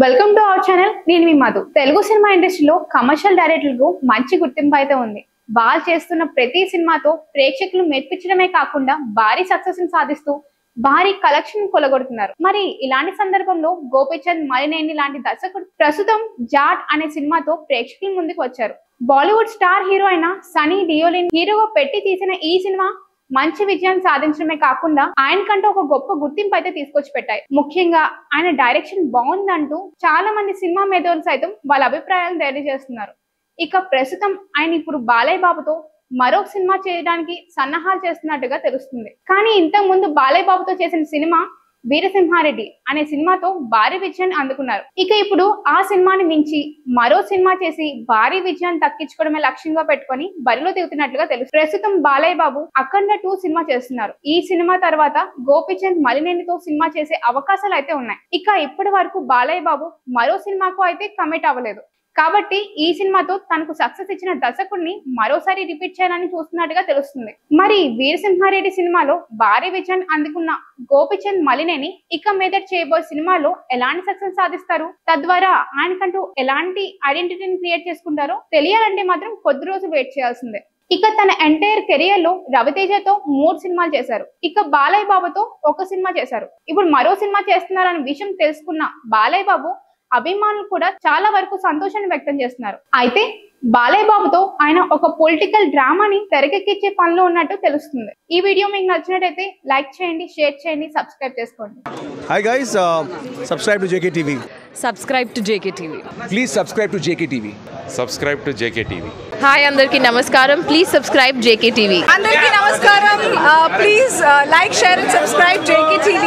Welcome to our channel. నేను మీ Madhu. Telugu cinema ఇండస్ట్రీలో commercial డైరెక్టర్లకు మంచి గుర్తింపు అయితే ఉంది. వాళ్ళు చేస్తున్న ప్రతి సినిమాతో ప్రేక్షకులు మెప్పించడమే కాకుండా భారీ సక్సెస్ ని సాధిస్తూ భారీ కలెక్షన్ కొలగొడుతున్నారు. మరి ఇలాంటి సందర్భంలో గోపీచంద్ మలినేని లాంటి దర్శకుడు ప్రస్తుతం జాట్ అనే సినిమాతో ప్రేక్షకుల ముందుకు వచ్చారు. బాలీవుడ్ స్టార్ హీరో అయిన సనీ డియోలిన్ హీరోగా పెట్టి తీసిన ఈ సినిమా మంచి విజయాన్ని సాధించడమే కాకుండా ఆయనకంటూ ఒక గొప్ప గుర్తింపు అయితే తీసుకొచ్చి పెట్టాయి. ముఖ్యంగా ఆయన డైరెక్షన్ బాగుందంటూ చాలా మంది సినిమా మేధావులు సైతం వాళ్ళ అభిప్రాయాలను తెలియజేస్తున్నారు. ఇక ప్రస్తుతం ఆయన ఇప్పుడు బాలయ్య బాబుతో మరో సినిమా చేయడానికి సన్నాహాలు చేస్తున్నట్టుగా తెలుస్తుంది. కానీ ఇంతకు ముందు బాలయ్య బాబుతో చేసిన సినిమా వీరసింహారెడ్డి అనే సినిమాతో భారీ విజయాన్ని అందుకున్నారు. ఇక ఇప్పుడు ఆ సినిమాని మించి మరో సినిమా చేసి భారీ విజయాన్ని దక్కించుకోవడమే లక్ష్యంగా పెట్టుకొని బరిలో దిగుతున్నట్లుగా తెలుసు. ప్రస్తుతం బాలయ్య బాబు అఖండ 2 సినిమా చేస్తున్నారు. ఈ సినిమా తర్వాత గోపీచంద్ మలినేనితో సినిమా చేసే అవకాశాలు అయితే ఉన్నాయి. ఇక ఇప్పటి వరకు బాలయ్య బాబు మరో సినిమాకు అయితే కమిట్ అవ్వలేదు. కాబట్టి ఈ సినిమాతో తనకు సక్సెస్ ఇచ్చిన దర్శకుడిని మరోసారి రిపీట్ చేయాలని చూస్తున్నట్టుగా తెలుస్తుంది. మరి వీరసింహారెడ్డి సినిమాలో భారీ విజయాన్ని అందుకున్న గోపీచంద్ మలినేని ఇక మీద చేయబోయే సినిమాలో ఎలాంటి సక్సెస్ సాధిస్తారు, తద్వారా ఆయనకంటూ ఎలాంటి ఐడెంటిటీని క్రియేట్ చేసుకుంటారో తెలియాలంటే మాత్రం కొద్ది రోజులు వెయిట్ చేయాల్సిందే. ఇక తన ఎంటైర్ కెరియర్ లో రవితేజతో 3 సినిమాలు చేశారు. ఇక బాలయ్య బాబుతో 1 సినిమా చేశారు. ఇప్పుడు మరో సినిమా చేస్తున్నారన్న విషయం తెలుసుకున్న బాలయ్య బాబు అభిమానులు కూడా చాలా వరకు సంతోషాన్ని వ్యక్తం చేస్తున్నారు. అయితే బాలయ్య బాబుతో ఆయన ఒక పొలిటికల్ డ్రామాని తెరకెక్కించే పనిలో ఉన్నట్టు తెలుస్తుంది. ఈ వీడియో మీకు నచ్చినట్లయితే లైక్ చేయండి, షేర్ చేయండి, సబ్స్క్రైబ్ చేసుకోండి. Hi guys, subscribe to JKTV. Subscribe to JKTV. Please subscribe to JKTV. Subscribe to JKTV. Hi, Andarki Namaskaram. Please subscribe JKTV. Andarki Namaskaram. Please like, share and subscribe JKTV.